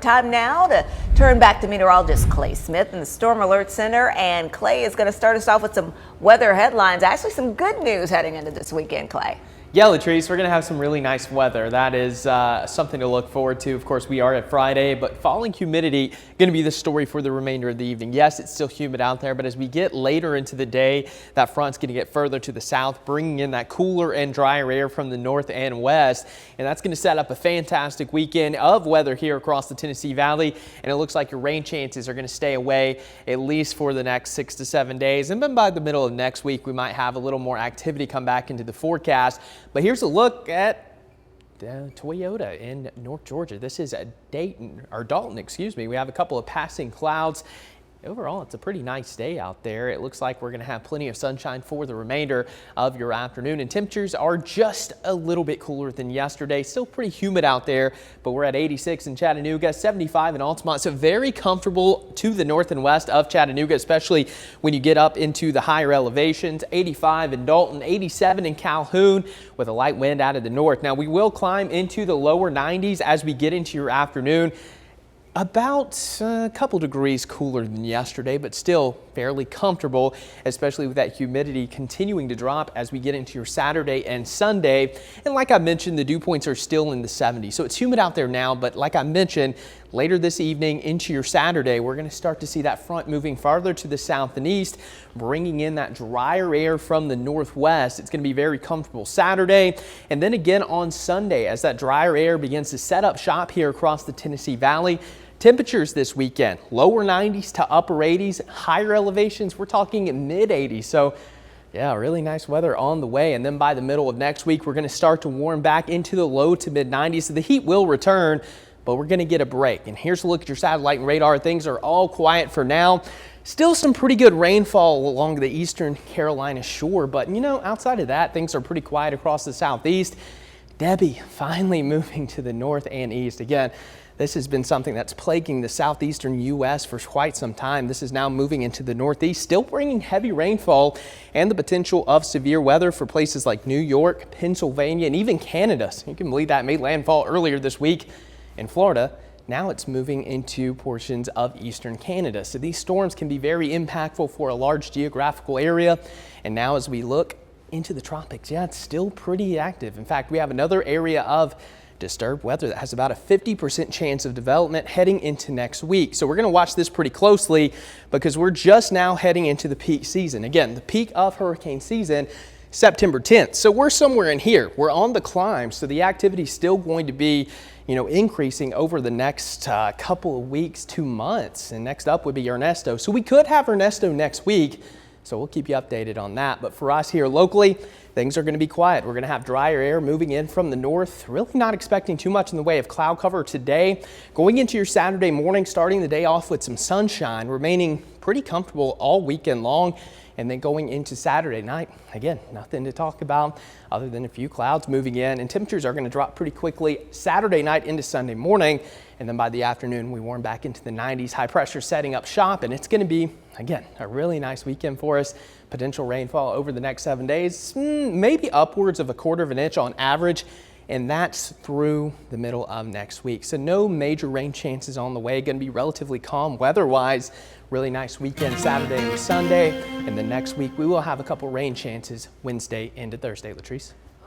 Time now to turn back to meteorologist Clay Smith in the Storm Alert Center. And Clay is going to start us off with some weather headlines. Actually, some good news heading into this weekend, Clay. Yeah, Latrice, we're going to have some really nice weather. That is something to look forward to. Of course, we are at Friday, but falling humidity going to be the story for the remainder of the evening. Yes, it's still humid out there, but as we get later into the day, that front's going to get further to the south, bringing in that cooler and drier air from the north and west. And that's going to set up a fantastic weekend of weather here across the Tennessee Valley. And it looks like your rain chances are going to stay away at least for the next 6 to 7 days. And then by the middle of next week, we might have a little more activity come back into the forecast. But here's a look at Toyota in North Georgia. This is Dalton, excuse me. We have a couple of passing clouds. Overall, it's a pretty nice day out there. It looks like we're going to have plenty of sunshine for the remainder of your afternoon, and temperatures are just a little bit cooler than yesterday. Still pretty humid out there, but we're at 86 in Chattanooga, 75 in Altamont, so very comfortable to the north and west of Chattanooga, especially when you get up into the higher elevations. 85 in Dalton, 87 in Calhoun with a light wind out of the north. Now, we will climb into the lower 90s as we get into your afternoon. About a couple degrees cooler than yesterday, but still fairly comfortable, especially with that humidity continuing to drop as we get into your Saturday and Sunday. And like I mentioned, the dew points are still in the 70s. So it's humid out there now, but like I mentioned, later this evening into your Saturday, we're going to start to see that front moving farther to the south and east, bringing in that drier air from the northwest. It's going to be very comfortable Saturday. And then again on Sunday, as that drier air begins to set up shop here across the Tennessee Valley. Temperatures this weekend, lower 90s to upper 80s, higher elevations, we're talking mid 80s. So yeah, really nice weather on the way. And then by the middle of next week, we're going to start to warm back into the low to mid 90s. So the heat will return, but we're going to get a break. And here's a look at your satellite and radar. Things are all quiet for now. Still some pretty good rainfall along the eastern Carolina shore, but you know, outside of that, things are pretty quiet across the southeast. Debbie finally moving to the north and east. Again, this has been something that's plaguing the southeastern U.S. for quite some time. This is now moving into the northeast, still bringing heavy rainfall and the potential of severe weather for places like New York, Pennsylvania, and even Canada. So you can believe that made landfall earlier this week in Florida. Now it's moving into portions of eastern Canada. So these storms can be very impactful for a large geographical area. And now as we look into the tropics, yeah, it's still pretty active. In fact, we have another area of disturbed weather that has about a 50% chance of development heading into next week. So we're going to watch this pretty closely because we're just now heading into the peak season. Again, the peak of hurricane season, September 10th. So we're somewhere in here. We're on the climb. So the activity is still going to be, increasing over the next couple of weeks, 2 months. And next up would be Ernesto. So we could have Ernesto next week. So we'll keep you updated on that. But for us here locally, things are going to be quiet. We're going to have drier air moving in from the north. Really not expecting too much in the way of cloud cover today. Going into your Saturday morning, starting the day off with some sunshine, remaining pretty comfortable all weekend long. And then going into Saturday night, again, nothing to talk about other than a few clouds moving in, and temperatures are going to drop pretty quickly Saturday night into Sunday morning. And then by the afternoon, we warm back into the 90s, high pressure setting up shop. And it's going to be, again, a really nice weekend for us. Potential rainfall over the next 7 days, maybe upwards of 1/4 of an inch on average. And that's through the middle of next week. So no major rain chances on the way. Going to be relatively calm weather-wise. Really nice weekend Saturday and Sunday. And then next week we will have a couple rain chances Wednesday into Thursday, Latrice.